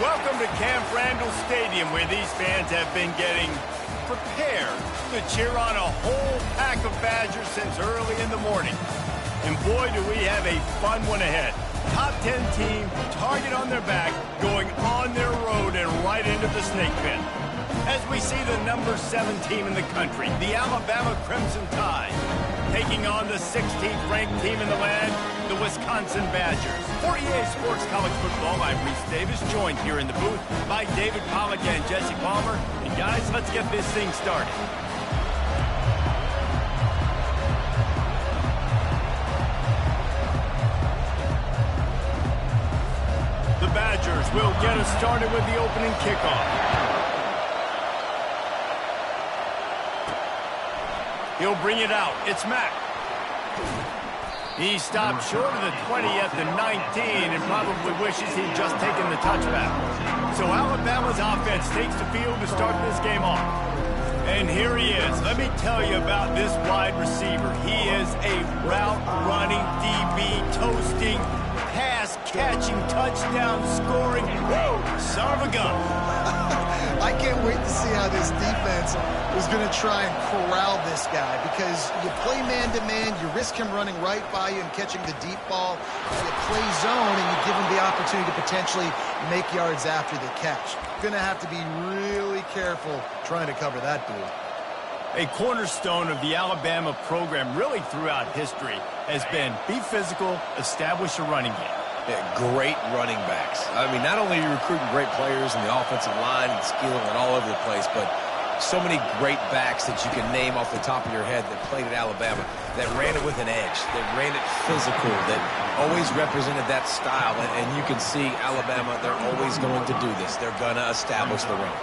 Welcome to Camp Randall Stadium, where these fans have been getting prepared to cheer on a whole pack of Badgers since early in the morning. And boy, do we have a fun one ahead. Top 10 team, target on their back, going on their road and right into the snake pit. As we see the number 7 team in the country, the Alabama Crimson Tide, taking on the 16th ranked team in the land, the Wisconsin Badgers. For EA Sports College Football, I'm Reese Davis, joined here in the booth by David Pollack and Jesse Palmer. And guys, let's get this thing started. The Badgers will get us started with the opening kickoff. He'll bring it out. It's Mack. He stopped short of the 20 at the 19 and probably wishes he'd just taken the touchback. So Alabama's offense takes the field to start this game off. And here he is. Let me tell you about this wide receiver. He is a route-running, DB, toasting, pass-catching, touchdown-scoring, son of a gun. I can't wait to see how this defense is going to try and corral this guy, because you play man-to-man, you risk him running right by you and catching the deep ball. You play zone, and you give him the opportunity to potentially make yards after the catch. Going to have to be really careful trying to cover that dude. A cornerstone of the Alabama program really throughout history has been be physical, establish a running game. Yeah, great running backs. I mean, not only are you recruiting great players in the offensive line and skill and all over the place, but so many great backs that you can name off the top of your head that played at Alabama, that ran it with an edge, that ran it physical, that always represented that style. And you can see Alabama, they're always going to do this. They're going to establish the run.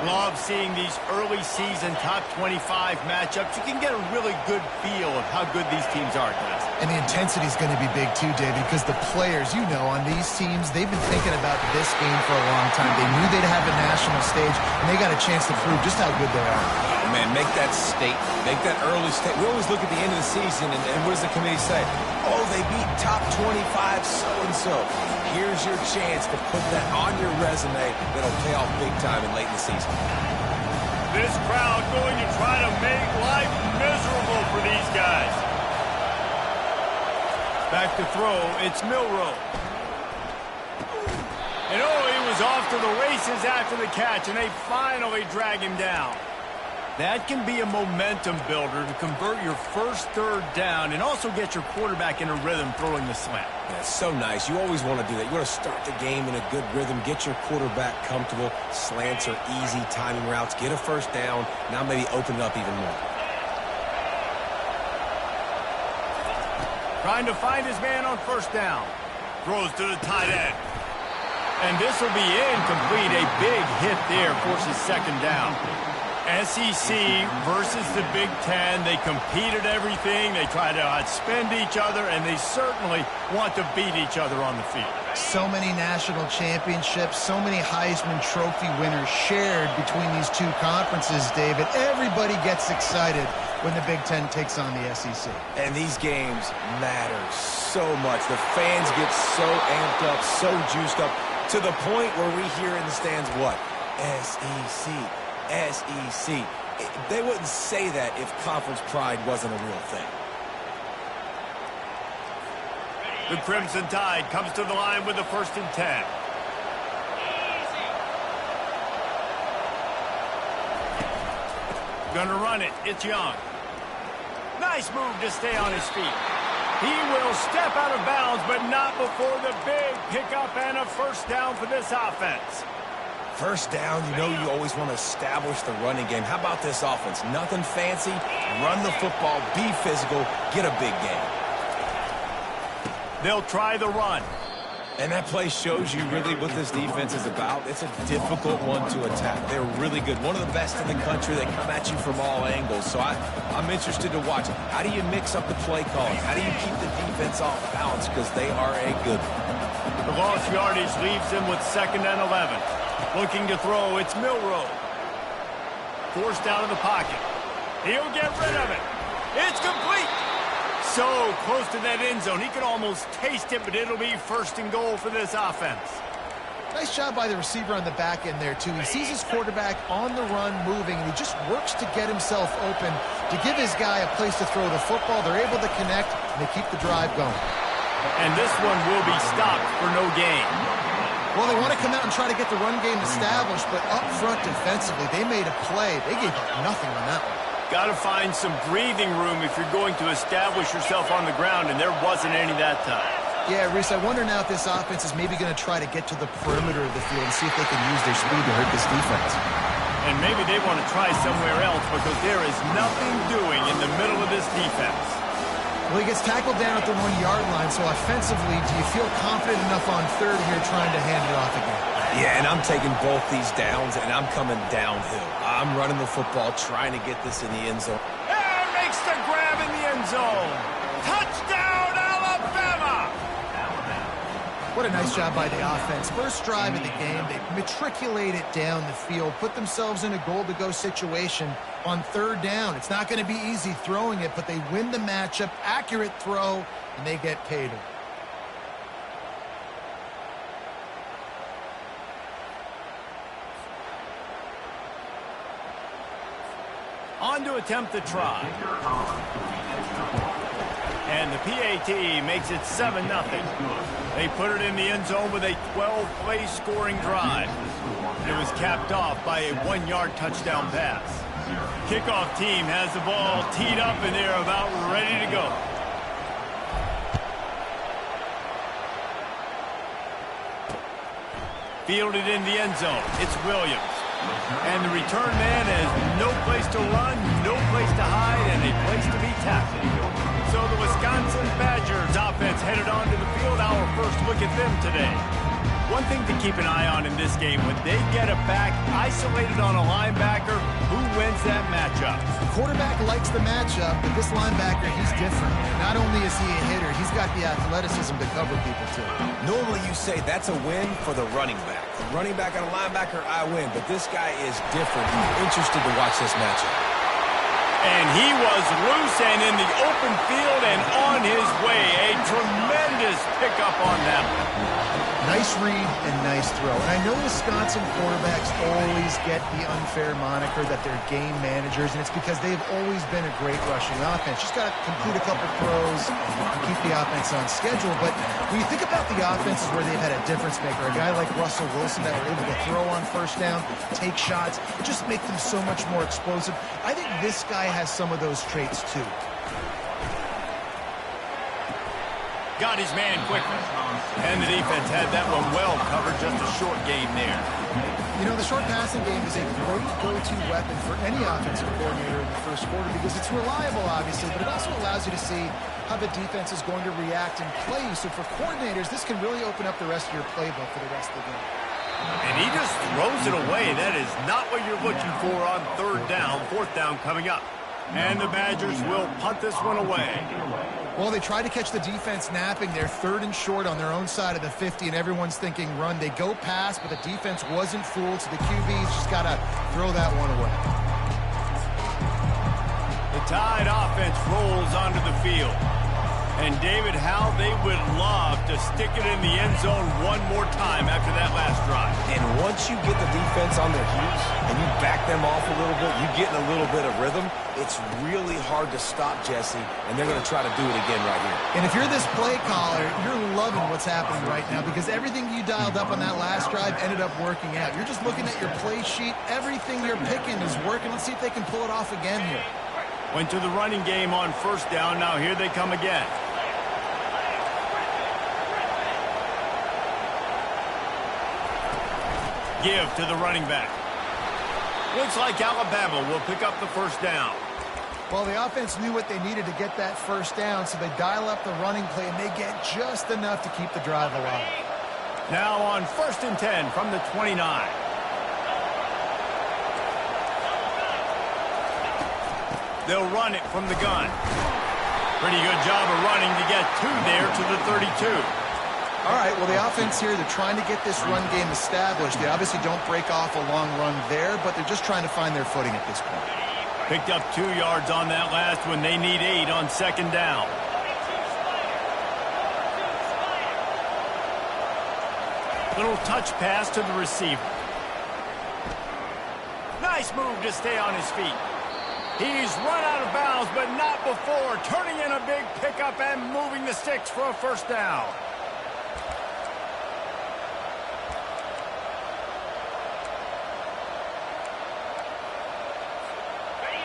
Love seeing these early season top 25 matchups. You can get a really good feel of how good these teams are, guys. And the intensity is going to be big too, David, because the players, you know, on these teams, they've been thinking about this game for a long time. They knew they'd have a national stage, and they got a chance to prove just how good they are. Oh, man, make that statement. Make that early statement. We always look at the end of the season, and what does the committee say? Oh, they beat top 25 so-and-so. Here's your chance to put that on your resume that'll pay off big time and late in the season. This crowd going to try to make life miserable for these guys. Back to throw, it's Milroe. And he was off to the races after the catch, and they finally drag him down. That can be a momentum builder to convert your first third down and also get your quarterback in a rhythm throwing the slant. That's so nice. You always want to do that. You want to start the game in a good rhythm, get your quarterback comfortable. Slants are easy timing routes. Get a first down. Now maybe open it up even more. Trying to find his man on first down. Throws to the tight end. And this will be incomplete. A big hit there forces second down. SEC versus the Big Ten. They compete at everything. They try to outspend each other, and they certainly want to beat each other on the field. So many national championships, so many Heisman Trophy winners shared between these two conferences, David. Everybody gets excited when the Big Ten takes on the SEC. And these games matter so much. The fans get so amped up, so juiced up, to the point where we hear in the stands what? SEC. SEC. They wouldn't say that if conference pride wasn't a real thing. The Crimson Tide comes to the line with the 1st and 10. Gonna run it. It's Young. Nice move to stay on his feet. He will step out of bounds, but not before the big pickup and a first down for this offense. First down, you know you always want to establish the running game. How about this offense? Nothing fancy. Run the football, be physical, get a big game. They'll try the run. And that play shows you really what this defense is about. It's a difficult one to attack. They're really good. One of the best in the country. They come at you from all angles. So I'm interested to watch. How do you mix up the play calling? How do you keep the defense off balance? Because they are a good one. The lost yardage leaves them with 2nd and 11. Looking to throw, it's Milroe. Forced out of the pocket. He'll get rid of it. It's complete. So close to that end zone. He could almost taste it, but it'll be 1st and goal for this offense. Nice job by the receiver on the back end there, too. He sees his quarterback on the run moving, and he just works to get himself open to give his guy a place to throw the football. They're able to connect, and they keep the drive going. And this one will be stopped for no gain. Well, they want to come out and try to get the run game established, but up front defensively, they made a play. They gave up nothing on that one. Got to find some breathing room if you're going to establish yourself on the ground, and there wasn't any that time. Yeah, Reese, I wonder now if this offense is maybe going to try to get to the perimeter of the field and see if they can use their speed to hurt this defense. And maybe they want to try somewhere else because there is nothing doing in the middle of this defense. Well, he gets tackled down at the 1-yard line, so offensively, do you feel confident enough on third here trying to hand it off again? Yeah, and I'm taking both these downs, and I'm coming downhill. I'm running the football, trying to get this in the end zone. And makes the grab in the end zone. Touchdown, Alabama! What a nice job by the offense. First drive of the game, they matriculate it down the field, put themselves in a goal-to-go situation on third down. It's not going to be easy throwing it, but they win the matchup, accurate throw, and they get paid. On to attempt the try. And the PAT makes it 7-0. They put it in the end zone with a 12-play scoring drive. It was capped off by a 1-yard touchdown pass. Kickoff team has the ball teed up and they're about ready to go. Fielded in the end zone. It's Williams. And the return man has no place to run, no place to hide, and a place to be tackled. So the Wisconsin Badgers offense headed onto the field. Our first look at them today. One thing to keep an eye on in this game, when they get a back isolated on a linebacker, who wins that matchup? The quarterback likes the matchup, but this linebacker, he's different. Not only is he a hitter, he's got the athleticism to cover people too. Normally you say that's a win for the running back. The running back and a linebacker, I win. But this guy is different. I'm interested to watch this matchup. And he was loose and in the open field and on his way. A tremendous pickup on that one. Nice read and nice throw. And I know Wisconsin quarterbacks always get the unfair moniker that they're game managers, and it's because they've always been a great rushing offense. Just got to complete a couple throws and keep the offense on schedule. But when you think about the offenses where they've had a difference maker, a guy like Russell Wilson that were able to throw on first down, take shots, just make them so much more explosive. I think this guy has some of those traits too. Got his man quickly. And the defense had that one well covered, just a short game there. You know, the short passing game is a great go-to weapon for any offensive coordinator in the first quarter because it's reliable, obviously, but it also allows you to see how the defense is going to react and play. So for coordinators, this can really open up the rest of your playbook for the rest of the game. And he just throws it away. That is not what you're looking for on third down, fourth down coming up. And the Badgers will punt this one away. Well, they tried to catch the defense napping. They're third and short on their own side of the 50, and everyone's thinking run. They go pass, but the defense wasn't fooled, so the QB's just got to throw that one away. The Tide offense rolls onto the field. And, David, how they would love to stick it in the end zone one more time after that last drive. And once you get the defense on their heels and you back them off a little bit, you get in a little bit of rhythm, it's really hard to stop, Jesse, and they're going to try to do it again right here. And if you're this play caller, you're loving what's happening right now because everything you dialed up on that last drive ended up working out. You're just looking at your play sheet. Everything you're picking is working. Let's see if they can pull it off again here. Went to the running game on first down. Now here they come again. Give to the running back. Looks like Alabama will pick up the first down. Well, the offense knew what they needed to get that first down, so they dial up the running play, and they get just enough to keep the drive alive. Now on 1st and 10 from the 29. They'll run it from the gun. Pretty good job of running to get two there to the 32. All right, well, the offense here, they're trying to get this run game established. They obviously don't break off a long run there, but they're just trying to find their footing at this point. Picked up 2 yards on that last one. They need 8 on second down. Little touch pass to the receiver. Nice move to stay on his feet. He's run out of bounds, but not before turning in a big pickup and moving the sticks for a first down.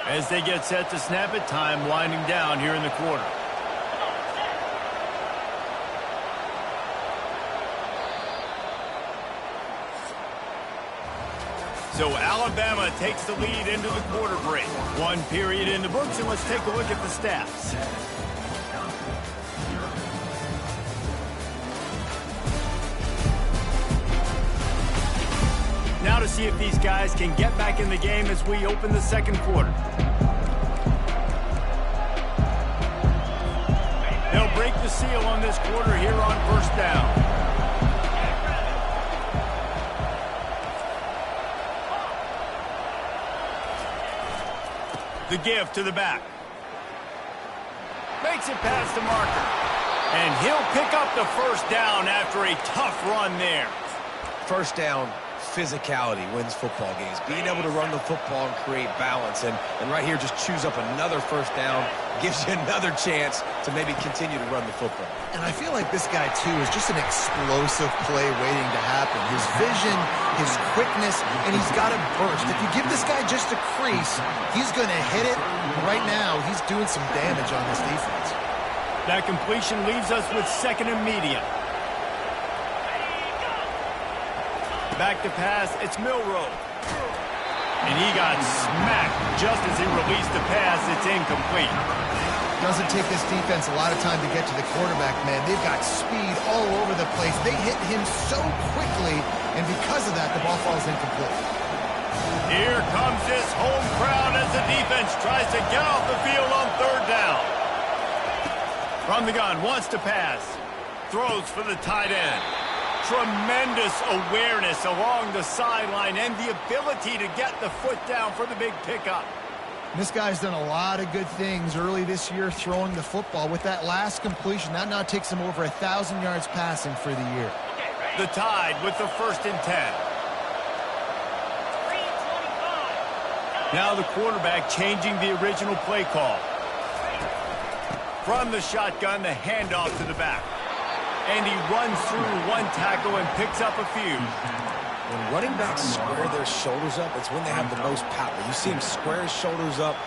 As they get set to snap it, time winding down here in the quarter. So Alabama takes the lead into the quarter break. One period in the books, and let's take a look at the stats. Now to see if these guys can get back in the game as we open the second quarter. They'll break the seal on this quarter here on first down. The give to the back. Makes it past the marker. And he'll pick up the first down after a tough run there. First down, physicality wins football games. Being able to run the football and create balance. And right here, just choose up another first down. Gives you another chance to maybe continue to run the football. And I feel like this guy, too, is just an explosive play waiting to happen. His vision, his quickness, and he's got a burst. If you give this guy just a crease, he's going to hit it. Right now, he's doing some damage on this defense. That completion leaves us with second and medium. Back to pass, it's Milroe. And he got smacked just as he released the pass. It's incomplete. Doesn't take this defense a lot of time to get to the quarterback, man. They've got speed all over the place. They hit him so quickly, and because of that, the ball falls incomplete. Here comes this home crowd as the defense tries to get off the field on third down. From the gun, wants to pass. Throws for the tight end. Tremendous awareness along the sideline and the ability to get the foot down for the big pickup. This guy's done a lot of good things early this year throwing the football. With that last completion, that now takes him over 1,000 yards passing for the year. The Tide with the 1st and 10. Now the quarterback changing the original play call. From the shotgun, the handoff to the back. And he runs through one tackle and picks up a few. When running backs square their shoulders up, it's when they have the most power. You see him square his shoulders up,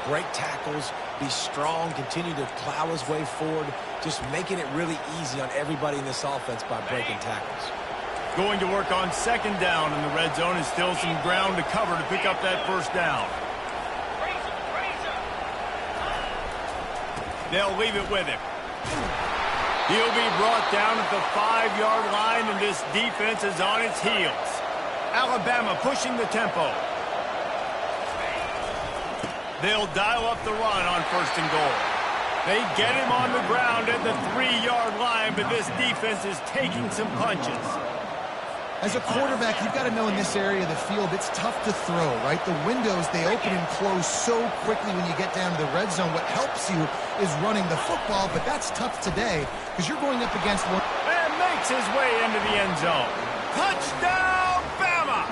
break tackles, be strong, continue to plow his way forward, just making it really easy on everybody in this offense by breaking tackles. Going to work on second down in the red zone, and still some ground to cover to pick up that first down. They'll leave it with him. He'll be brought down at the 5-yard line, and this defense is on its heels. Alabama pushing the tempo. They'll dial up the run on 1st and goal. They get him on the ground at the 3-yard line, but this defense is taking some punches. As a quarterback, you've got to know in this area of the field, it's tough to throw, right? The windows, they open and close so quickly when you get down to the red zone. What helps you is running the football, but that's tough today because you're going up against one. And makes his way into the end zone. Touchdown, Bama!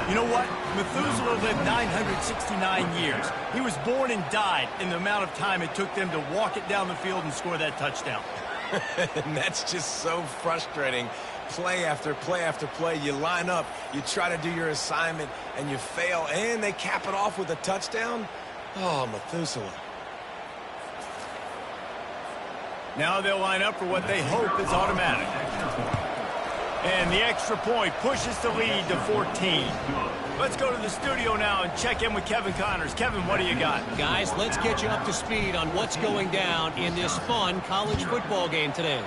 You know what? Methuselah lived 969 years. He was born and died in the amount of time it took them to walk it down the field and score that touchdown. And that's just so frustrating. Play after play after play, you line up, you try to do your assignment, and you fail, and they cap it off with a touchdown? Oh, Methuselah. Now they'll line up for what they hope is automatic. And the extra point pushes the lead to 14. Let's go to the studio now and check in with Kevin Connors. Kevin, what do you got? Guys, let's get you up to speed on what's going down in this fun college football game today.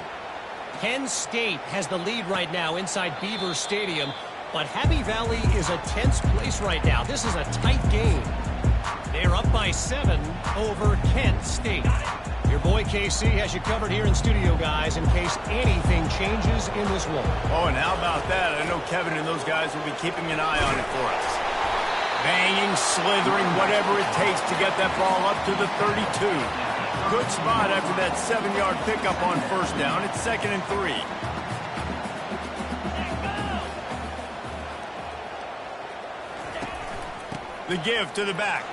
Penn State has the lead right now inside Beaver Stadium, but Happy Valley is a tense place right now. This is a tight game. They're up by 7 over Kent State. Your boy KC has you covered here in studio, guys, in case anything changes in this one. Oh, and how about that? I know Kevin and those guys will be keeping an eye on it for us. Banging, slithering, whatever it takes to get that ball up to the 32. Good spot after that 7-yard pickup on 1st down. It's 2nd and 3. The give to the back.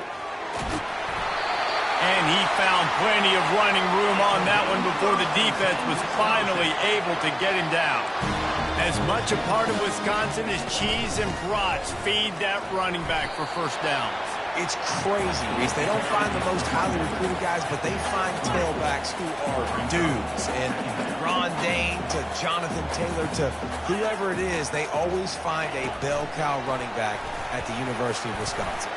And he found plenty of running room on that one before the defense was finally able to get him down. As much a part of Wisconsin as cheese and brats feed that running back for first downs. It's crazy, Reese. They don't find the most highly recruited guys, but they find tailbacks who are dudes. And Ron Dane to Jonathan Taylor to whoever it is, they always find a bell cow running back at the University of Wisconsin.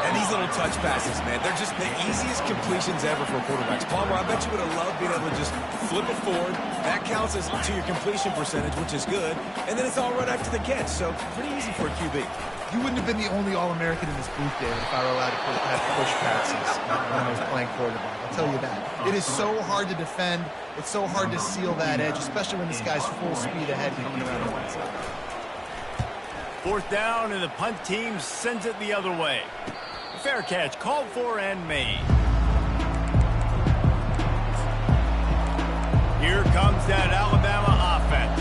And these little touch passes, man, they're just the easiest completions ever for quarterbacks. Palmer, I bet you would have loved being able to just flip it forward. That counts as to your completion percentage, which is good. And then it's all right after the catch, so pretty easy for a QB. You wouldn't have been the only All-American in this booth, David, if I were allowed to have push passes when I was playing quarterback. I'll tell you that. It is so hard to defend. It's so hard to seal that edge, especially when this guy's full speed ahead coming around the one side. Fourth down, and the punt team sends it the other way. Fair catch called for and made. Here comes that Alabama offense.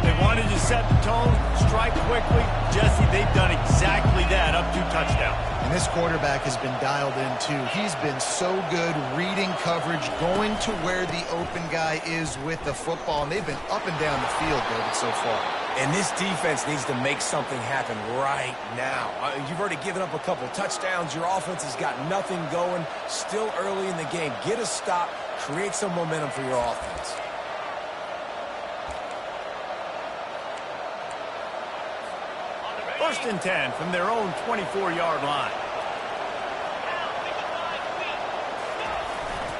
They wanted to set the tone, strike quickly. Jesse, they've done exactly that, up 2 touchdowns. And this quarterback has been dialed in, too. He's been so good reading coverage, going to where the open guy is with the football, and they've been up and down the field, David, so far. And this defense needs to make something happen right now. You've already given up a couple touchdowns. Your offense has got nothing going. Still early in the game. Get a stop. Create some momentum for your offense. First and 10 from their own 24-yard line.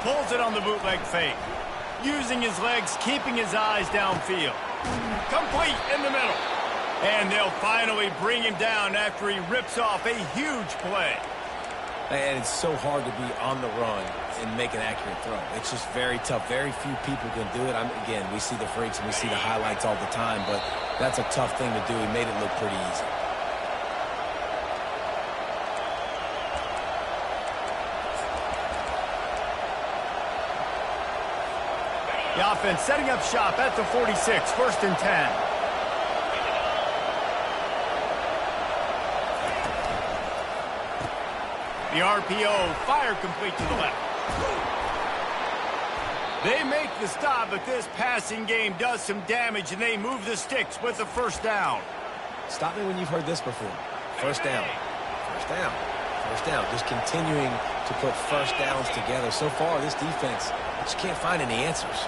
Pulls it on the bootleg fake. Using his legs, keeping his eyes downfield. Complete in the middle. And they'll finally bring him down after he rips off a huge play. And it's so hard to be on the run and make an accurate throw. It's just very tough. Very few people can do it. Again, we see the freaks and we see the highlights all the time, but that's a tough thing to do. He made it look pretty easy. The offense setting up shop at the 46, first and 10. The RPO, fire complete to the left. They make the stop, but this passing game does some damage, and they move the sticks with the first down. Stop me when you've heard this before. First down. First down. First down. Just continuing to put first downs together. So far, this defense just can't find any answers.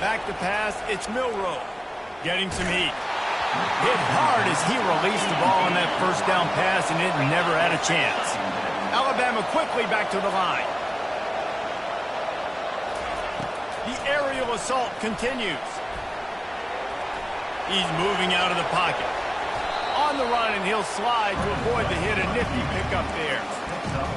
Back to pass, it's Milroe. Getting some heat. Hit hard as he released the ball on that first down pass, and it never had a chance. Alabama quickly back to the line. The aerial assault continues. He's moving out of the pocket. On the run, and he'll slide to avoid the hit. A nifty pickup there.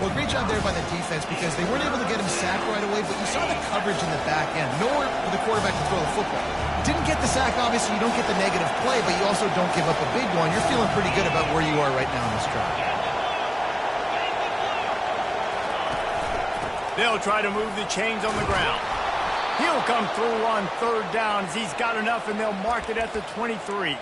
Well, great job there by the defense because they weren't able to get him sacked right away, but you saw the coverage in the back end. Nowhere for the quarterback to throw the football. Didn't get the sack, obviously. You don't get the negative play, but you also don't give up a big one. You're feeling pretty good about where you are right now in this drive. They'll try to move the chains on the ground. He'll come through on third down as he's got enough, and they'll mark it at the 23.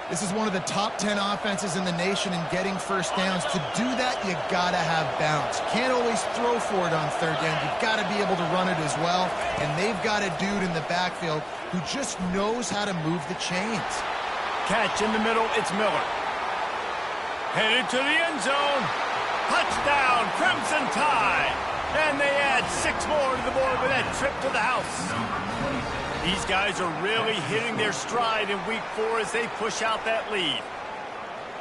This is one of the top 10 offenses in the nation in getting first downs. To do that, you got to have bounce. Can't always throw for it on third down. You've got to be able to run it as well. And they've got a dude in the backfield who just knows how to move the chains. Catch in the middle, it's Miller. Headed to the end zone. Touchdown, Crimson Tide. And they add 6 more to the board with that trip to the house. These guys are really hitting their stride in week 4 as they push out that lead.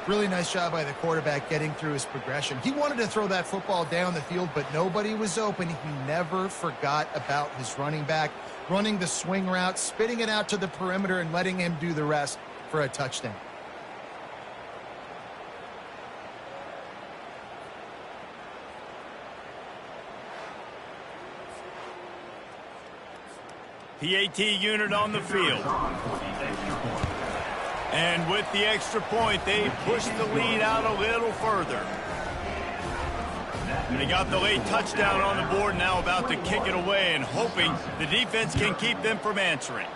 Really nice job by the quarterback getting through his progression. He wanted to throw that football down the field, but nobody was open. He never forgot about his running back, running the swing route, spitting it out to the perimeter, and letting him do the rest for a touchdown. PAT unit on the field. And with the extra point, they push the lead out a little further. They got the late touchdown on the board, now about to kick it away and hoping the defense can keep them from answering.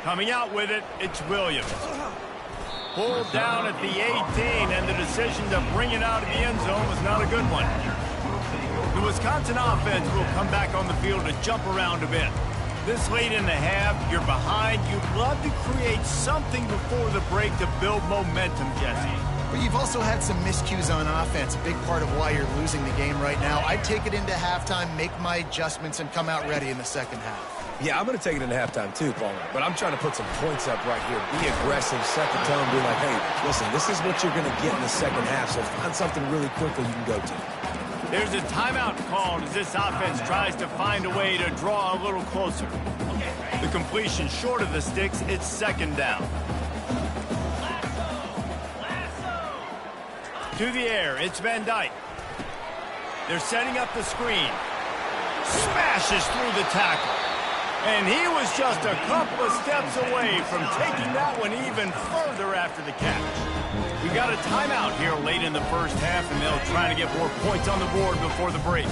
Coming out with it, it's Williams. Pulled down at the 18, and the decision to bring it out of the end zone was not a good one. The Wisconsin offense will come back on the field to jump around a bit. This late in the half, you're behind. You'd love to create something before the break to build momentum, Jesse. But you've also had some miscues on offense, a big part of why you're losing the game right now. I'd take it into halftime, make my adjustments, and come out ready in the second half. Yeah, I'm going to take it into halftime too, Palmer. But I'm trying to put some points up right here. Be aggressive, set the tone, be like, hey, listen, this is what you're going to get in the second half, so find something really quickly you can go to. There's a timeout called as this offense tries to find a way to draw a little closer. The completion short of the sticks, it's second down. To the air, it's Van Dyke. They're setting up the screen. Smashes through the tackle. And he was just a couple of steps away from taking that one even further after the catch. We got a timeout here late in the first half, and they'll try to get more points on the board before the break.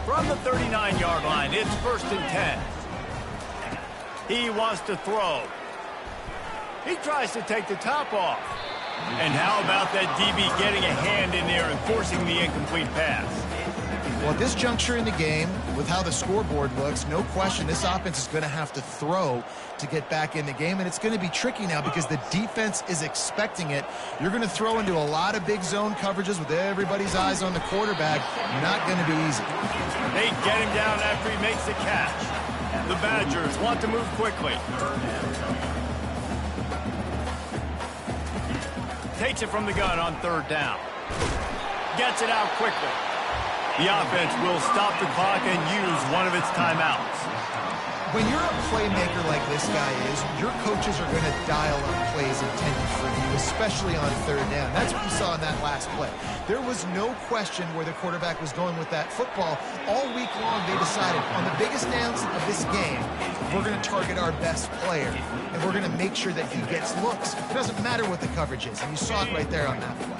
From the 39-yard line, it's 1st and 10. He wants to throw. He tries to take the top off. And how about that DB getting a hand in there and forcing the incomplete pass? Well, at this juncture in the game, with how the scoreboard looks, no question this offense is going to have to throw to get back in the game, and it's going to be tricky now because the defense is expecting it. You're going to throw into a lot of big zone coverages with everybody's eyes on the quarterback. Not going to be easy. They get him down after he makes the catch. The Badgers want to move quickly. Takes it from the gun on 3rd down. Gets it out quickly. The offense will stop the clock and use one of its timeouts. When you're a playmaker like this guy is, your coaches are going to dial up plays intended for you, especially on 3rd down. That's what you saw in that last play. There was no question where the quarterback was going with that football. All week long, they decided on the biggest downs of this game, we're going to target our best player, and we're going to make sure that he gets looks. It doesn't matter what the coverage is, and you saw it right there on that play.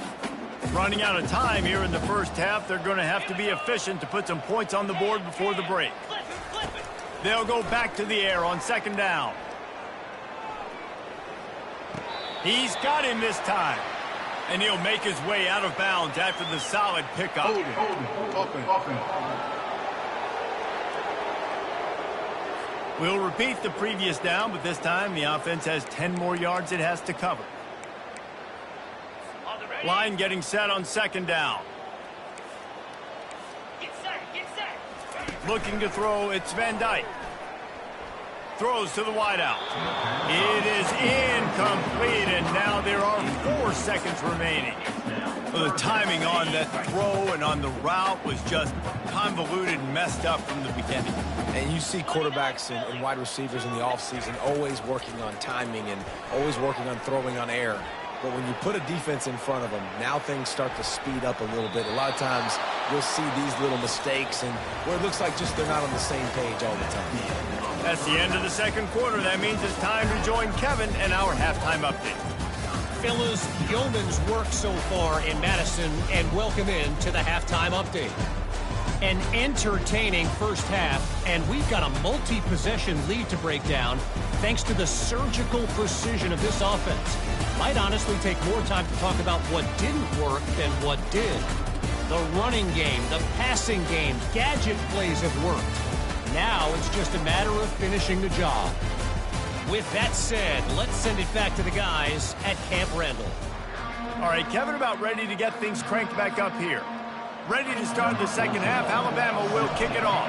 Running out of time here in the first half, they're going to have to be efficient to put some points on the board before the break. They'll go back to the air on 2nd down. He's got him this time. And he'll make his way out of bounds after the solid pickup. We'll repeat the previous down, but this time the offense has 10 more yards it has to cover. Line getting set on 2nd down. Looking to throw, it's Van Dyke. Throws to the wideout. It is incomplete, and now there are 4 seconds remaining. Well, the timing on that throw and on the route was just convoluted and messed up from the beginning. And you see quarterbacks and wide receivers in the offseason always working on timing and always working on throwing on air. But when you put a defense in front of them, now things start to speed up a little bit. A lot of times you'll see these little mistakes and where it looks like just they're not on the same page all the time. That's the end of the 2nd quarter. That means it's time to join Kevin and our halftime update. Fellas, yeoman's work so far in Madison, and welcome in to the halftime update. An entertaining first half, and we've got a multi-possession lead to break down thanks to the surgical precision of this offense. Might honestly take more time to talk about what didn't work than what did. The running game, the passing game, gadget plays have worked. Now it's just a matter of finishing the job. With that said, let's send it back to the guys at Camp Randall. All right, Kevin, about ready to get things cranked back up here. Ready to start the second half. Alabama will kick it off.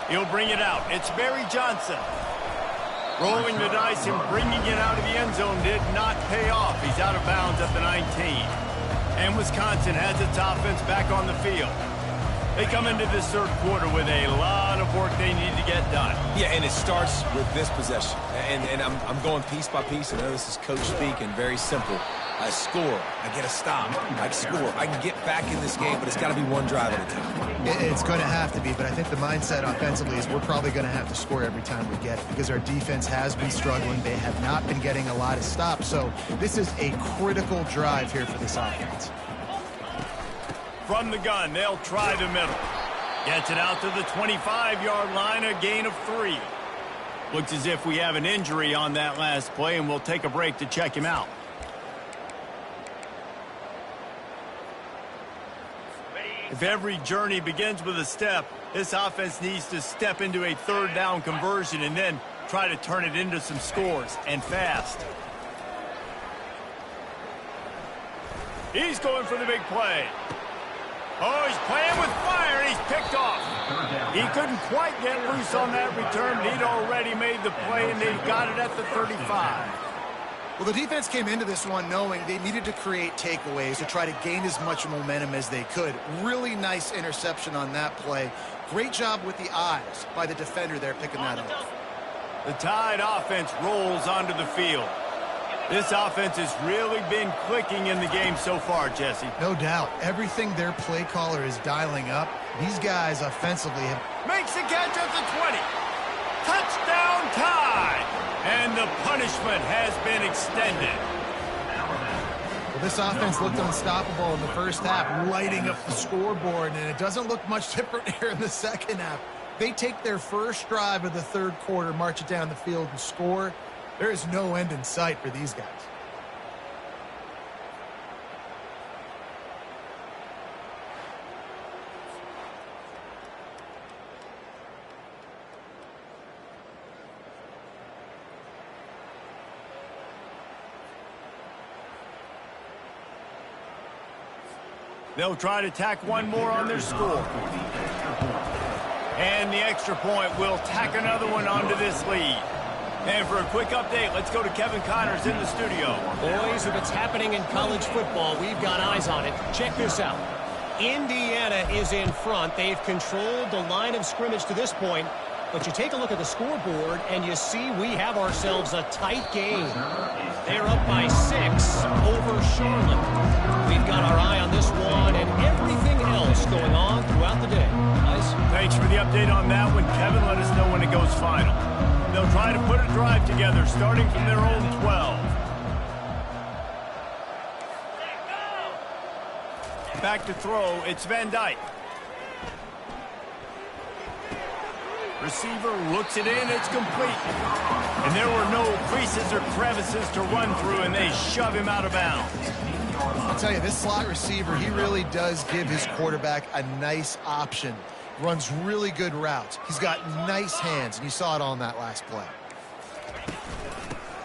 He'll bring it out. It's Barry Johnson. Rolling the dice and bringing it out of the end zone did not pay off. He's out of bounds at the 19. And Wisconsin has its offense back on the field. They come into this 3rd quarter with a lot of work they need to get done. Yeah, and it starts with this possession. And I'm going piece by piece. I know this is coach speak and very simple. I score. I get a stop. I score. I can get back in this game, but it's got to be one drive at a time. It's going to have to be, but I think the mindset offensively is we're probably going to have to score every time we get it because our defense has been struggling. They have not been getting a lot of stops, so this is a critical drive here for this offense. From the gun, they'll try the middle. Gets it out to the 25-yard line, a gain of 3. Looks as if we have an injury on that last play, and we'll take a break to check him out. If every journey begins with a step, this offense needs to step into a third down conversion and then try to turn it into some scores, and fast. He's going for the big play. Oh, he's playing with fire, and he's picked off. He couldn't quite get loose on that return, but he'd already made the play, and they've got it at the 35. Well, the defense came into this one knowing they needed to create takeaways to try to gain as much momentum as they could. Really nice interception on that play. Great job with the eyes by the defender there picking that up. The Tide offense rolls onto the field. This offense has really been clicking in the game so far, Jesse. No doubt. Everything their play caller is dialing up, these guys offensively have... Makes the catch at the 20. Touchdown Tide! And the punishment has been extended. Well, this offense looked unstoppable in the first half, lighting up the scoreboard, and it doesn't look much different here in the second half. They take their first drive of the third quarter, march it down the field, and score. There is no end in sight for these guys. They'll try to tack one more on their score. And the extra point will tack another one onto this lead. And for a quick update, let's go to Kevin Connors in the studio. Boys, if it's happening in college football, we've got eyes on it. Check this out. Indiana is in front. They've controlled the line of scrimmage to this point. But you take a look at the scoreboard, and you see we have ourselves a tight game. They're up by 6 over Charlotte. We've got our eye on this one and everything else going on throughout the day. Guys? Thanks for the update on that one. Kevin, let us know when it goes final. They'll try to put a drive together, starting from their own 12. Back to throw, it's Van Dyke. Receiver looks it in, it's complete. And there were no creases or crevices to run through, and they shove him out of bounds. I'll tell you, this slot receiver, he really does give his quarterback a nice option. Runs really good routes. He's got nice hands, and you saw it on that last play.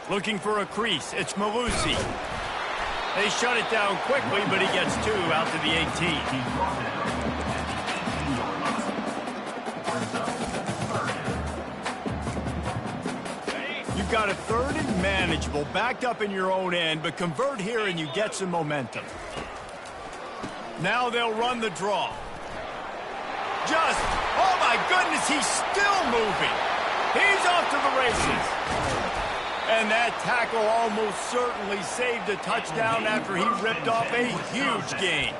Looking for a crease, it's Malusi. They shut it down quickly, but he gets 2 out to the 18. You've got a third and manageable, backed up in your own end, but convert here and you get some momentum. Now they'll run the draw. Oh my goodness, he's still moving. He's off to the races. And that tackle almost certainly saved a touchdown after he ripped off a huge gain.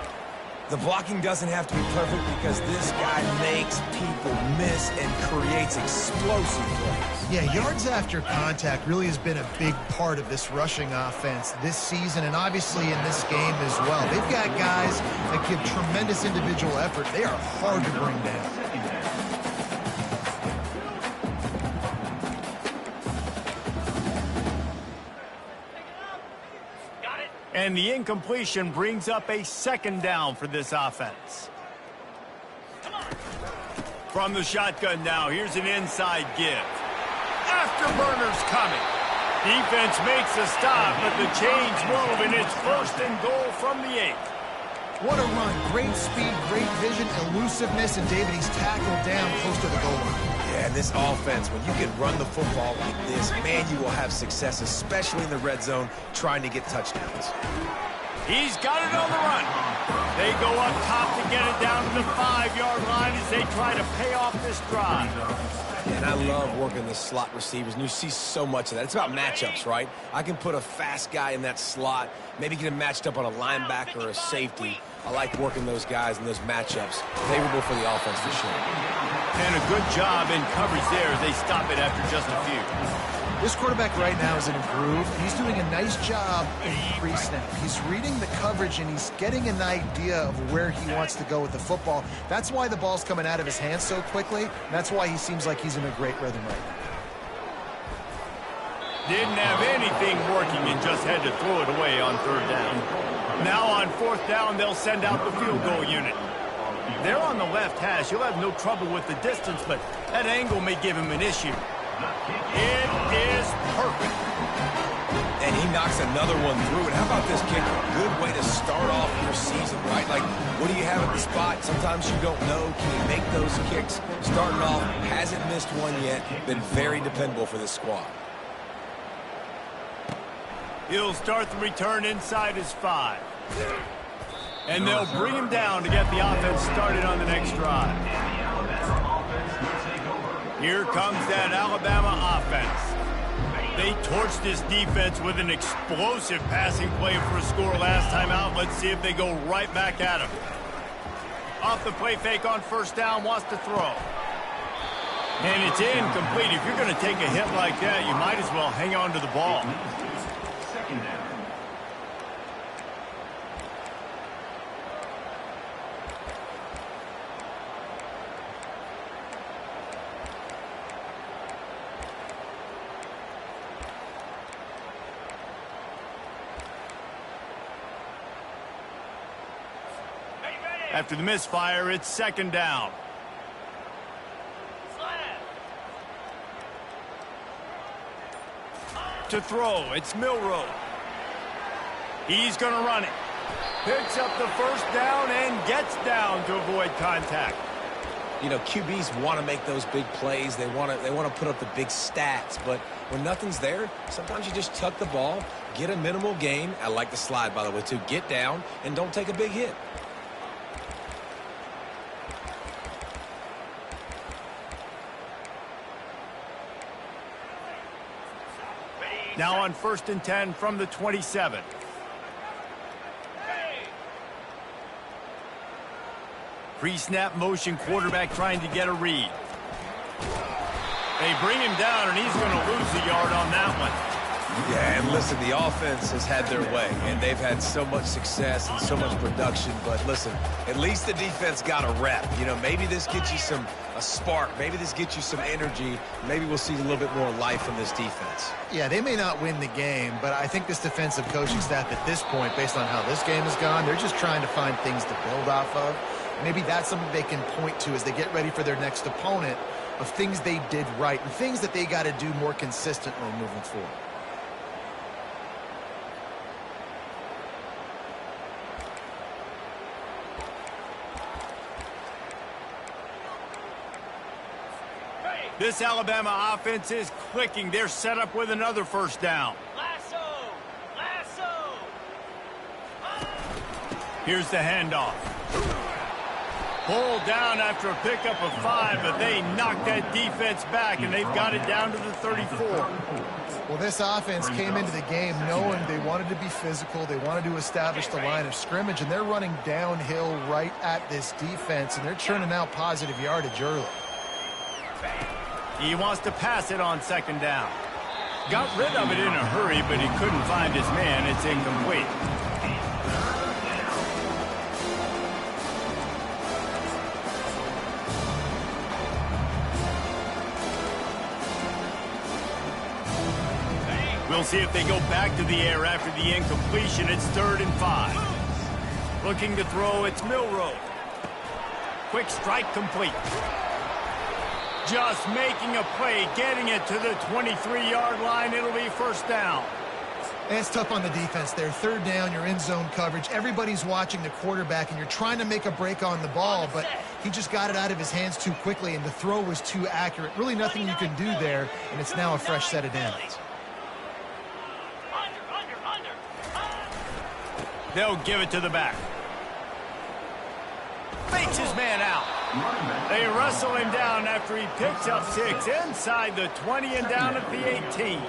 The blocking doesn't have to be perfect because this guy makes people miss and creates explosive plays. Yeah, yards after contact really has been a big part of this rushing offense this season and obviously in this game as well. They've got guys that give tremendous individual effort. They are hard to bring down. And the incompletion brings up a second down for this offense. From the shotgun now, here's an inside give. Afterburner's coming. Defense makes a stop, but the chains move, and it's 1st and goal from the 8. What a run. Great speed, great vision, elusiveness, and David, he's tackled down close to the goal line. Yeah, and this offense, when you can run the football like this, man, you will have success, especially in the red zone, trying to get touchdowns. He's got it on the run. They go up top to get it down to the 5-yard line as they try to pay off this drive. And I love working the slot receivers, and you see so much of that. It's about matchups, right? I can put a fast guy in that slot, maybe get him matched up on a linebacker or a safety. I like working those guys in those matchups. Favorable for the offense for sure. And a good job in coverage there as they stop it after just a few. This quarterback right now is in a groove, and he's doing a nice job in pre-snap. He's reading the coverage, and he's getting an idea of where he wants to go with the football. That's why the ball's coming out of his hands so quickly, and that's why he seems like he's in a great rhythm right now. Didn't have anything working and just had to throw it away on third down. Now on fourth down, they'll send out the field goal unit. They're on the left hash. He'll have no trouble with the distance, but that angle may give him an issue. It is perfect. And he knocks another one through. And how about this kick? Good way to start off your season, right? Like, what do you have at the spot? Sometimes you don't know. Can you make those kicks? Starting off, hasn't missed one yet. Been very dependable for this squad. He'll start the return inside his 5. And they'll bring him down to get the offense started on the next drive. Here comes that Alabama offense. They torched this defense with an explosive passing play for a score last time out. Let's see if they go right back at him. Off the play fake on first down, wants to throw. And it's incomplete. If you're going to take a hit like that, you might as well hang on to the ball. Second down. After the misfire, it's second down. To throw, it's Milroe. He's going to run it. Picks up the first down and gets down to avoid contact. You know, QBs want to make those big plays. They want to put up the big stats. But when nothing's there, sometimes you just tuck the ball, get a minimal gain. I like the slide, by the way, too. Get down and don't take a big hit. Now on 1st and 10 from the 27. Pre-snap motion, quarterback trying to get a read. They bring him down, and he's going to lose a yard on that one. Yeah, and listen, the offense has had their way, and they've had so much success and so much production. But listen, at least the defense got a rep. You know, maybe this gets you a spark. Maybe this gets you some energy. Maybe we'll see a little bit more life in this defense. Yeah, they may not win the game, but I think this defensive coaching staff at this point, based on how this game has gone, they're just trying to find things to build off of. Maybe that's something they can point to as they get ready for their next opponent, of things they did right and things that they got to do more consistently moving forward. This Alabama offense is clicking. They're set up with another first down. Lasso! Lasso! Here's the handoff. Pulled down after a pickup of 5, but they knocked that defense back, and they've got it down to the 34. Well, this offense came into the game knowing they wanted to be physical. They wanted to establish the line of scrimmage, and they're running downhill right at this defense, and they're churning out positive yardage early. He wants to pass it on second down. Got rid of it in a hurry, but he couldn't find his man. It's incomplete. We'll see if they go back to the air after the incompletion. It's 3rd and 5. Looking to throw, it's Milroe. Quick strike complete. Just making a play, getting it to the 23-yard line. It'll be first down. And it's tough on the defense there. 3rd down, you're in zone coverage. Everybody's watching the quarterback, and you're trying to make a break on the ball, but he just got it out of his hands too quickly, and the throw was too accurate. Really nothing you can do there, and it's now a fresh set of downs. They'll give it to the back. Fakes his man out. They wrestle him down after he picks up 6 inside the 20 and down at the 18.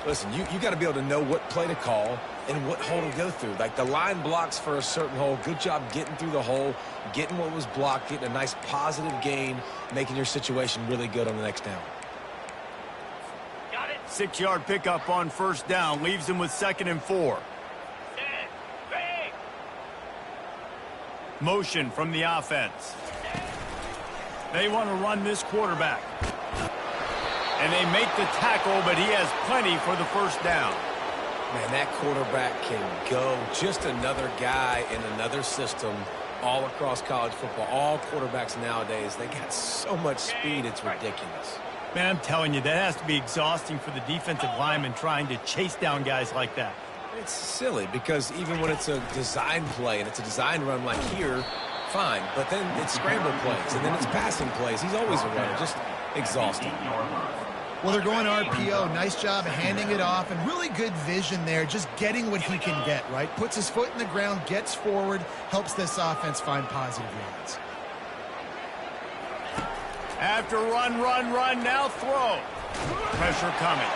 Listen, you got to be able to know what play to call and what hole to go through. Like, the line blocks for a certain hole. Good job getting through the hole, getting what was blocked, getting a nice positive gain, making your situation really good on the next down. Got it. 6-yard pickup on first down leaves him with 2nd and 4. Set. Bang. Motion from the offense. They want to run this quarterback. And they make the tackle, but he has plenty for the first down. Man, that quarterback can go. Just another guy in another system all across college football. All quarterbacks nowadays, they got so much speed, it's ridiculous. Man, I'm telling you, that has to be exhausting for the defensive lineman trying to chase down guys like that. It's silly because even when it's a design play and it's a design run like here, fine. But then it's scramble plays and then it's passing plays. He's always a runner. Just exhausting. Well, they're going RPO. Nice job handing it off, and really good vision there, just getting what he can get, right? Puts his foot in the ground, gets forward, helps this offense find positive yards. After run, now throw. Pressure coming.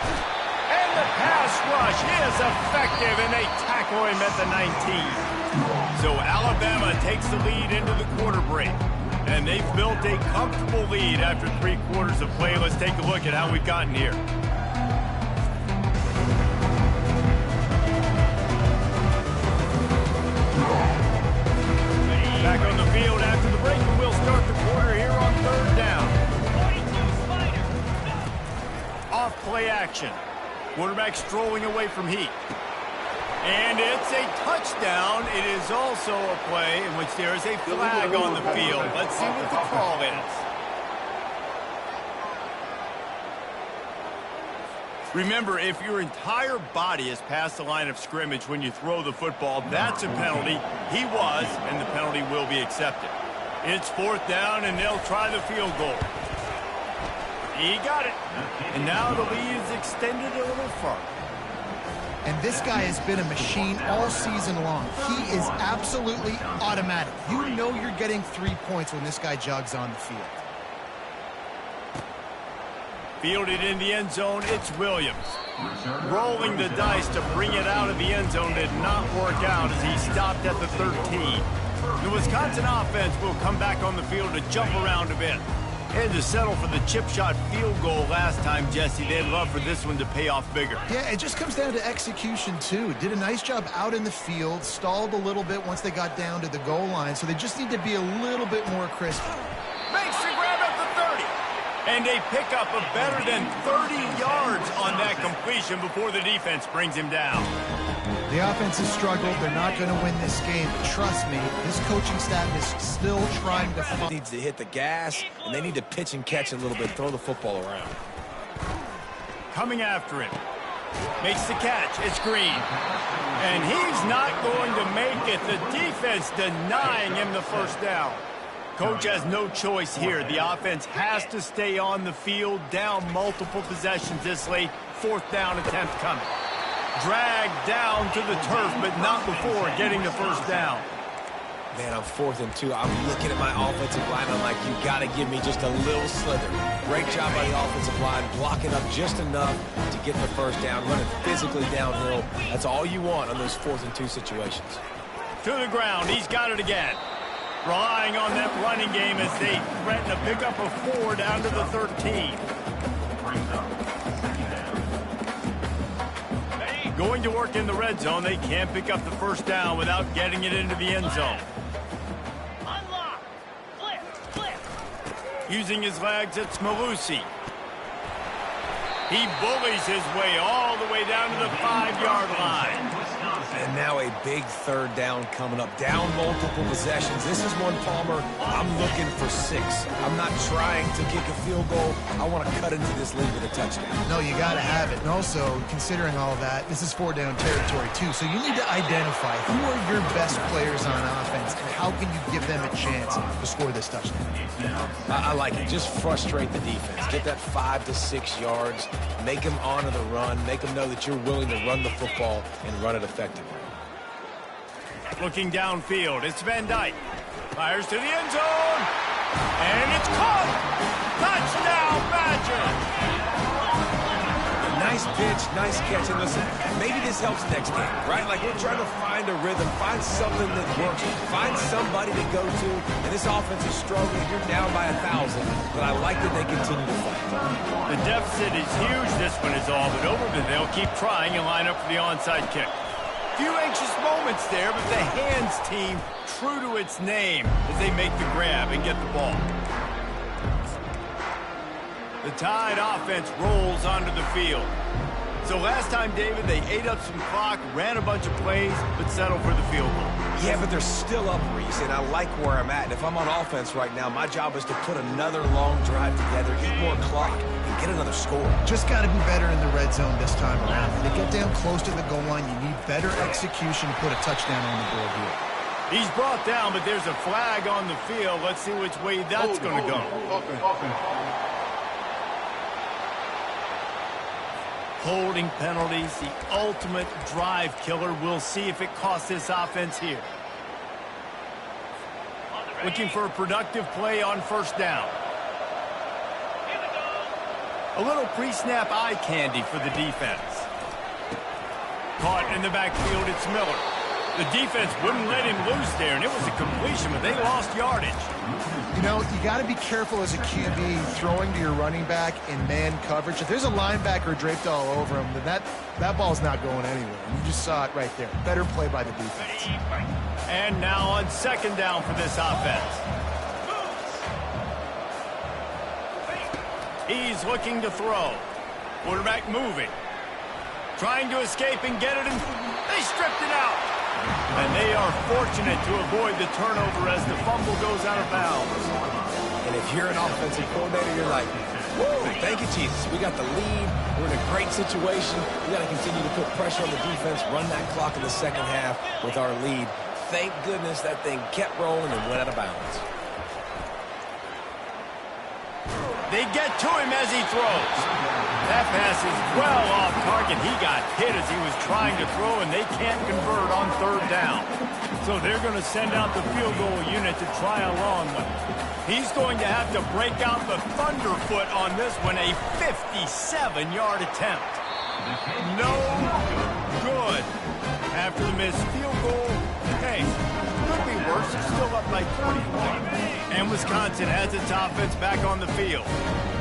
And the pass rush is effective, and they tackle him at the 19. So Alabama takes the lead into the quarter break. And they've built a comfortable lead after 3 quarters of play. Let's take a look at how we've gotten here. Back on the field after the break, and we'll start the quarter here on 3rd down. 42 Spider. Off play action. Quarterback strolling away from heat. And it's a touchdown. It is also a play in which there is a flag on the field. Let's see what the call is. Remember, if your entire body is past the line of scrimmage when you throw the football, that's a penalty. He was, and the penalty will be accepted. It's 4th down, and they'll try the field goal. He got it. And now the lead is extended a little further. And this guy has been a machine all season long. He is absolutely automatic. You know you're getting 3 points when this guy jogs on the field. Fielded in the end zone, it's Williams. Rolling the dice to bring it out of the end zone did not work out as he stopped at the 13. The Wisconsin offense will come back on the field to jump around a bit. Had to settle for the chip shot field goal last time, Jesse. They'd love for this one to pay off bigger. Yeah, it just comes down to execution, too. Did a nice job out in the field, stalled a little bit once they got down to the goal line, so they just need to be a little bit more crisp. Makes the grab at the 30. And they pick up a better than 30 yards on that completion before the defense brings him down. The offense has struggled. They're not going to win this game. But trust me, this coaching staff is still trying to find. Needs to hit the gas, and they need to pitch and catch a little bit, throw the football around. Coming after him. Makes the catch. It's Green. And he's not going to make it. The defense denying him the first down. Coach has no choice here. The offense has to stay on the field, down multiple possessions this late. 4th down attempt coming. Dragged down to the turf, but not before getting the first down. Man, I'm 4th and 2. I'm looking at my offensive line. I'm like, you got to give me just a little slither. Great job by the offensive line, blocking up just enough to get the first down, running physically downhill. That's all you want on those 4th and 2 situations. To the ground. He's got it again. Relying on that running game as they threaten a pickup of 4 down to the 13. Going to work in the red zone. They can't pick up the first down without getting it into the end zone. Unlock. Flip. Using his legs, it's Malusi. He bullies his way all the way down to the 5-yard line. And now a big 3rd down coming up. Down multiple possessions. This is one, Palmer, I'm looking for 6. I'm not trying to kick a field goal. I want to cut into this lead with a touchdown. No, you got to have it. And also, considering all of that, this is 4-down territory, too. So you need to identify who are your best players on offense and how can you give them a chance to score this touchdown. I like it. Just frustrate the defense. Get that 5 to 6 yards. Make them honor the run. Make them know that you're willing to run the football and run it effectively. Looking downfield, it's Van Dyke. Fires to the end zone. And it's caught. Touchdown, Badgers. Nice pitch, nice catch. And listen, maybe this helps next game, right? Like we're trying to find a rhythm, find something that works, find somebody to go to. And this offense is struggling. You're down by 1,000, but I like that they continue to fight. The deficit is huge. This one is all but over, but they'll keep trying and line up for the onside kick. Few anxious moments there, but the hands team true to its name as they make the grab and get the ball. The Tide offense rolls onto the field. So last time, David, they ate up some clock, ran a bunch of plays, but settled for the field goal. Yeah, but they're still up, Reese, and I like where I'm at. And if I'm on offense right now, my job is to put another long drive together, eat more clock, and get another score. Just got to be better in the red zone this time around. When they get down close to the goal line, you need better execution to put a touchdown on the board here. He's brought down, but there's a flag on the field. Let's see which way that's going to go. Holding penalties, the ultimate drive killer. We'll see if it costs this offense here. Looking for a productive play on first down. A little pre-snap eye candy for the defense. Caught in the backfield, it's Miller. The defense wouldn't let him loose there, and it was a completion, but they lost yardage. You know, you got to be careful as a QB throwing to your running back in man coverage. If there's a linebacker draped all over him, then that ball's not going anywhere. You just saw it right there. Better play by the defense. And now on second down for this offense. He's looking to throw. Quarterback moving. Trying to escape and get it, and they stripped it out. And they are fortunate to avoid the turnover as the fumble goes out of bounds. And if you're an offensive coordinator, you're like, woo, thank you, Jesus. We got the lead. We're in a great situation. We got to continue to put pressure on the defense, run that clock in the second half with our lead. Thank goodness that thing kept rolling and went out of bounds. They get to him as he throws. That pass is well off target. He got hit as he was trying to throw, and they can't convert on third down. So they're going to send out the field goal unit to try a long one. He's going to have to break out the thunderfoot on this one, a 57-yard attempt. No good. After the missed field goal, hey, could be worse. It's still up by 21. And Wisconsin has its offense back on the field.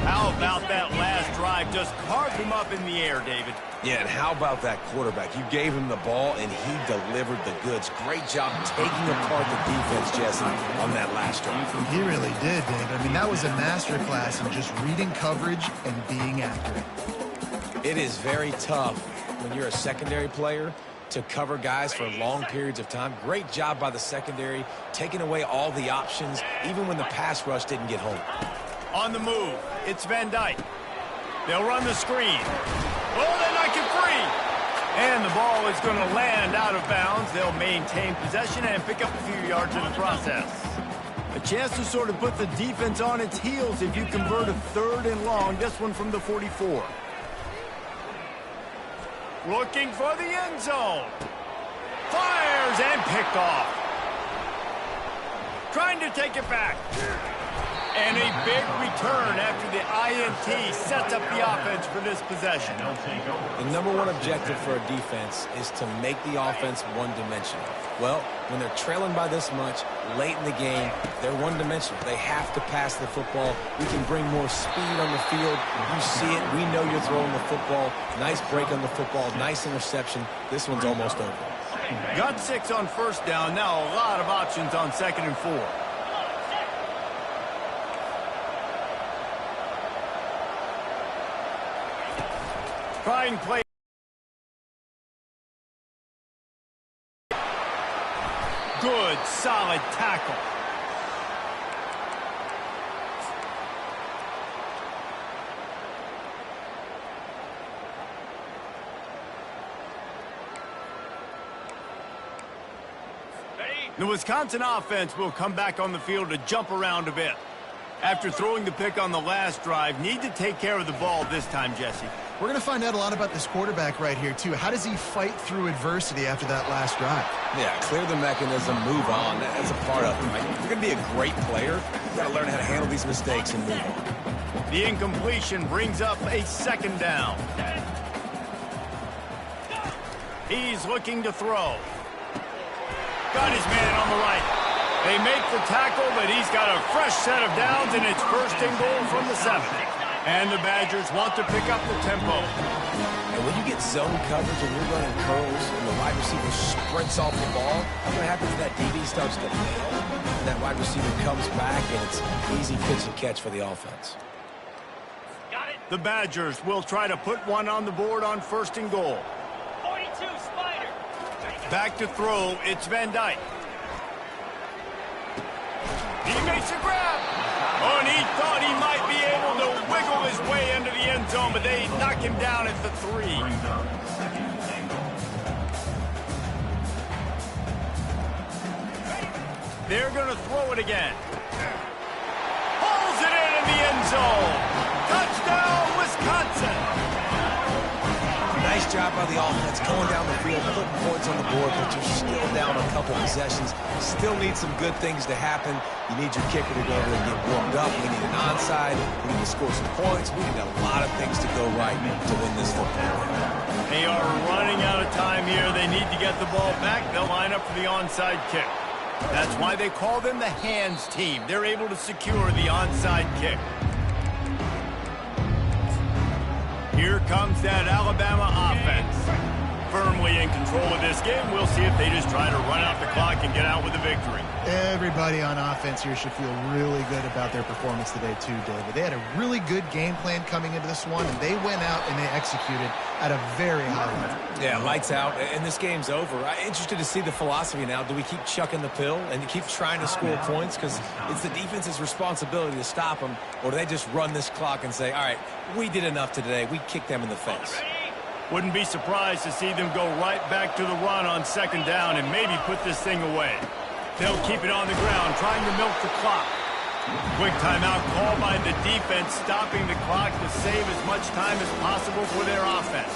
How about that last drive? Just carved him up in the air, David. Yeah, and how about that quarterback? You gave him the ball, and he delivered the goods. Great job taking apart the defense, Jesse, on that last drive. He really did, David. I mean, that was a masterclass in just reading coverage and being accurate. It is very tough when you're a secondary player to cover guys for long periods of time. Great job by the secondary, taking away all the options, even when the pass rush didn't get home. On the move, it's Van Dyke. They'll run the screen. Oh, they knock it free. And the ball is going to land out of bounds. They'll maintain possession and pick up a few yards in the process. A chance to sort of put the defense on its heels if you convert a third and long. This one from the 44. Looking for the end zone. Fires and picked off. Trying to take it back. And a big return after the INT sets up the offense for this possession. The number one objective for a defense is to make the offense one-dimensional. Well, when they're trailing by this much late in the game, they're one-dimensional. They have to pass the football. We can bring more speed on the field. You see it. We know you're throwing the football. Nice break on the football. Nice interception. This one's almost over. Got 6 on first down. Now a lot of options on second and 4. Trying play. Good, solid tackle. The Wisconsin offense will come back on the field to jump around a bit. After throwing the pick on the last drive, need to take care of the ball this time, Jesse. We're going to find out a lot about this quarterback right here, too. How does he fight through adversity after that last drive? Yeah, clear the mechanism, move on. That's a part of it, right? If you're going to be a great player, you've got to learn how to handle these mistakes and move on. The incompletion brings up a second down. He's looking to throw. Got his man on the right. They make the tackle, but he's got a fresh set of downs, and it's first and goal from the 7. And the Badgers want to pick up the tempo. And when you get zone coverage and you're running curls and the wide receiver sprints off the ball, what happens is that DB starts to fail, and that wide receiver comes back, and it's easy pitch and catch for the offense. Got it. The Badgers will try to put one on the board on first and goal. 42 Spider. Back to throw, it's Van Dyke. He makes a grab. Oh, and he thought he might be able to wiggle his way into the end zone, but they knock him down at the 3. They're going to throw it again. Pulls it in the end zone. Touchdown, Wisconsin. Nice job by the offense going down the field, putting points on the board, but you're still down a couple possessions. Still need some good things to happen. You need your kicker to go over and get warmed up. We need an onside. We need to score some points. We need a lot of things to go right to win this football game. They are running out of time here. They need to get the ball back. They'll line up for the onside kick. That's why they call them the hands team. They're able to secure the onside kick. Here comes that Alabama offense. Firmly in control of this game. We'll see if they just try to run out the clock and get out with a victory. Everybody on offense here should feel really good about their performance today too, David. They had a really good game plan coming into this one, and they went out and they executed at a very high level. Yeah, lights out, and this game's over. I'm interested to see the philosophy now. Do we keep chucking the pill and keep trying to score points because it's the defense's responsibility to stop them, or do they just run this clock and say, all right, we did enough today. We kicked them in the face. Wouldn't be surprised to see them go right back to the run on second down and maybe put this thing away. They'll keep it on the ground, trying to milk the clock. Quick timeout call by the defense, stopping the clock to save as much time as possible for their offense.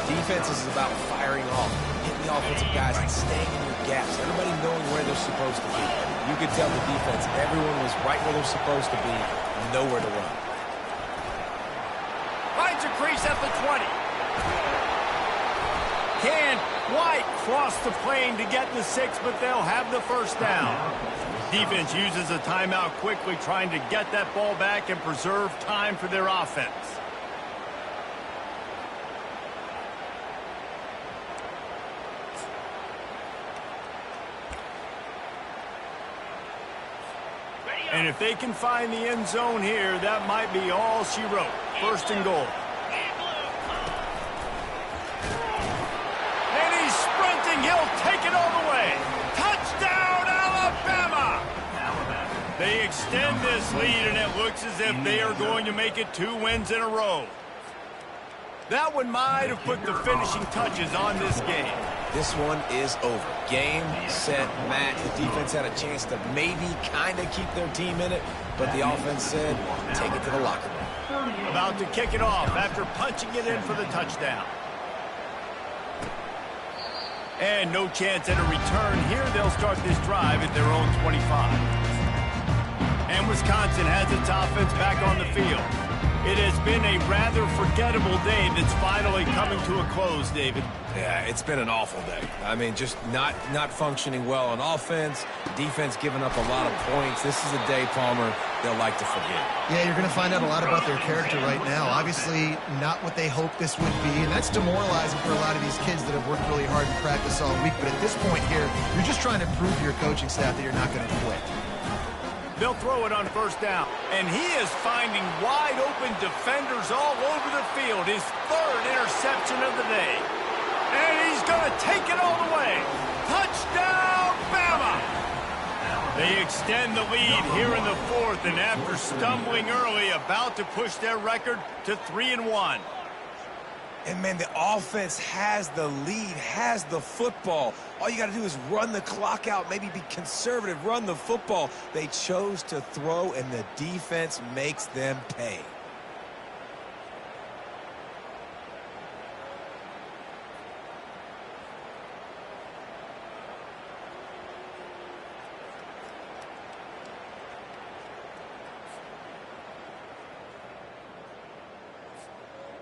Defense is about firing off, hitting the offensive guys and staying in your gaps. Everybody knowing where they're supposed to be. You could tell the defense, everyone was right where they're supposed to be, nowhere to run. Finds a crease at the 20. Can White cross the plane to get the 6, but they'll have the first down. Defense uses a timeout quickly, trying to get that ball back and preserve time for their offense. And if they can find the end zone here, that might be all she wrote. First and goal. He'll take it all the way. Touchdown, Alabama! They extend this lead, and it looks as if they are going to make it 2 wins in a row. That one might have put the finishing touches on this game. This one is over. Game, set, match. The defense had a chance to maybe kind of keep their team in it, but the offense said, take it to the locker room. About to kick it off after punching it in for the touchdown. And no chance at a return here. They'll start this drive at their own 25. And Wisconsin has its offense back on the field. It has been a rather forgettable day that's finally coming to a close, David. Yeah, it's been an awful day. I mean, just not functioning well on offense, defense giving up a lot of points. This is a day, Palmer, they'll like to forget. Yeah, you're going to find out a lot about their character right now. Obviously, not what they hoped this would be, and that's demoralizing for a lot of these kids that have worked really hard in practice all week. But at this point here, you're just trying to prove to your coaching staff that you're not going to quit. They'll throw it on first down. And he is finding wide-open defenders all over the field. His 3rd interception of the day. And he's going to take it all the way. Touchdown, Bama! They extend the lead here in the 4th, and after stumbling early, about to push their record to 3-1. And, man, the offense has the lead, has the football. All you got to do is run the clock out, maybe be conservative, run the football. They chose to throw, and the defense makes them pay.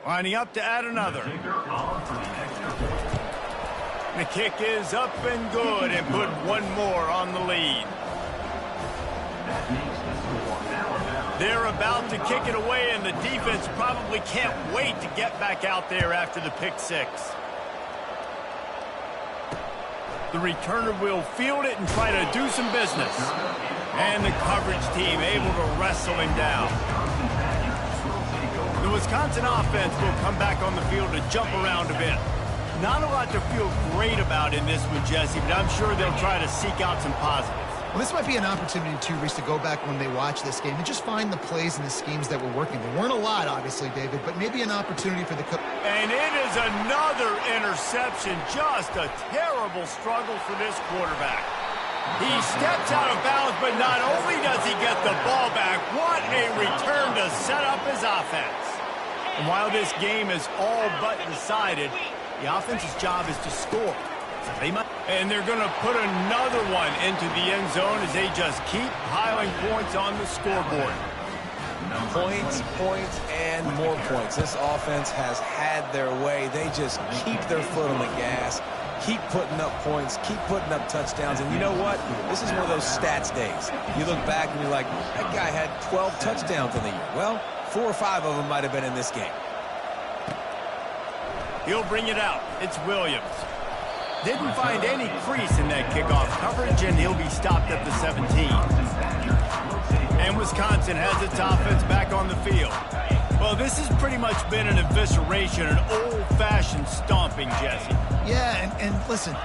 Lining up to add another. The kick is up and good and put one more on the lead. They're about to kick it away, and the defense probably can't wait to get back out there after the pick six. The returner will field it and try to do some business. And the coverage team able to wrestle him down. The Wisconsin offense will come back on the field to jump around a bit. Not a lot to feel great about in this one, Jesse, but I'm sure they'll try to seek out some positives. Well, this might be an opportunity, too, Reese, to go back when they watch this game and just find the plays and the schemes that were working. There weren't a lot, obviously, David, but maybe an opportunity for the coach. And it is another interception. Just a terrible struggle for this quarterback. He steps out of bounds, but not only does he get the ball back, what a return to set up his offense. And while this game is all but decided, the offense's job is to score. And they're going to put another one into the end zone as they just keep piling points on the scoreboard. Points, points, and more points. This offense has had their way. They just keep their foot on the gas, keep putting up points, keep putting up touchdowns. And you know what? This is one of those stats days. You look back and you're like, that guy had 12 touchdowns in the year. Well, 4 or 5 of them might have been in this game. He'll bring it out. It's Williams. Didn't find any crease in that kickoff coverage, and he'll be stopped at the 17. And Wisconsin has its offense back on the field. Well, this has pretty much been an evisceration, an old-fashioned stomping, Jesse. Yeah, and listen,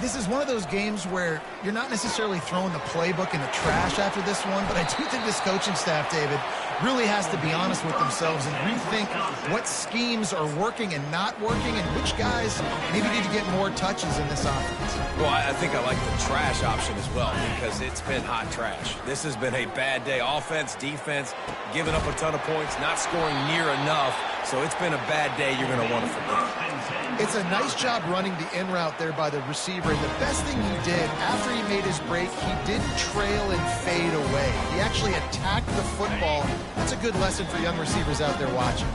this is one of those games where you're not necessarily throwing the playbook in the trash after this one, but I do think this coaching staff, David, really has to be honest with themselves and rethink what schemes are working and not working and which guys maybe need to get more touches in this offense. Well, I think I like the trash option as well because it's been hot trash. This has been a bad day. Offense, defense, giving up a ton of points, not scoring near enough. So it's been a bad day you're going to want to forget. It's a nice job running the in route there by the receiver. And the best thing he did after he made his break, he didn't trail and fade away. He actually attacked the football. That's a good lesson for young receivers out there watching.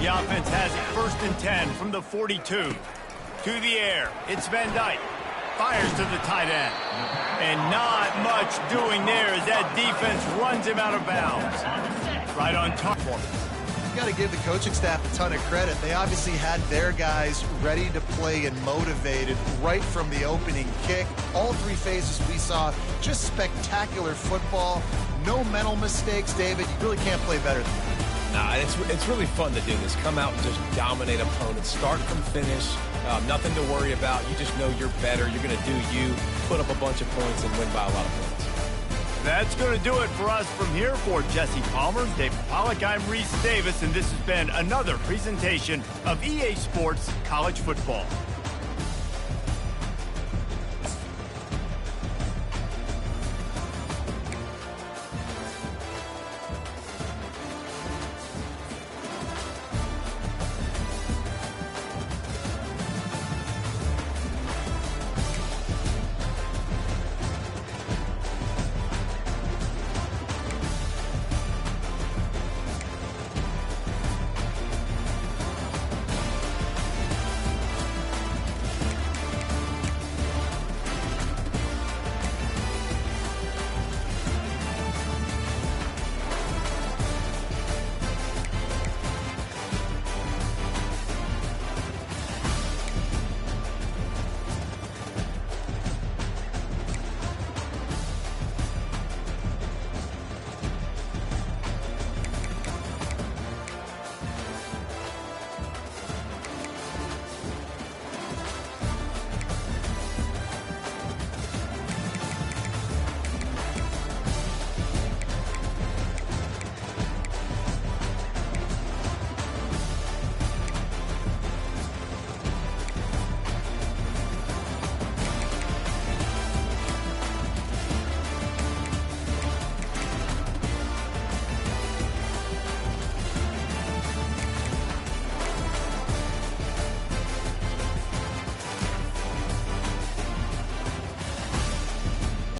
The offense has it 1st and 10 from the 42. To the air. It's Van Dyke. Fires to the tight end. And not much doing there as that defense runs him out of bounds. Right on target. You got to give the coaching staff a ton of credit. They obviously had their guys ready to play and motivated right from the opening kick. All 3 phases we saw, just spectacular football. No mental mistakes, David. You really can't play better than that. Nah, it's really fun to do this. Come out and just dominate opponents. Start from finish. Nothing to worry about. You just know you're better. You're going to do you, put up a bunch of points, and win by a lot of points. That's going to do it for us from here. For Jesse Palmer, David Pollack, I'm Reese Davis, and this has been another presentation of EA Sports College Football.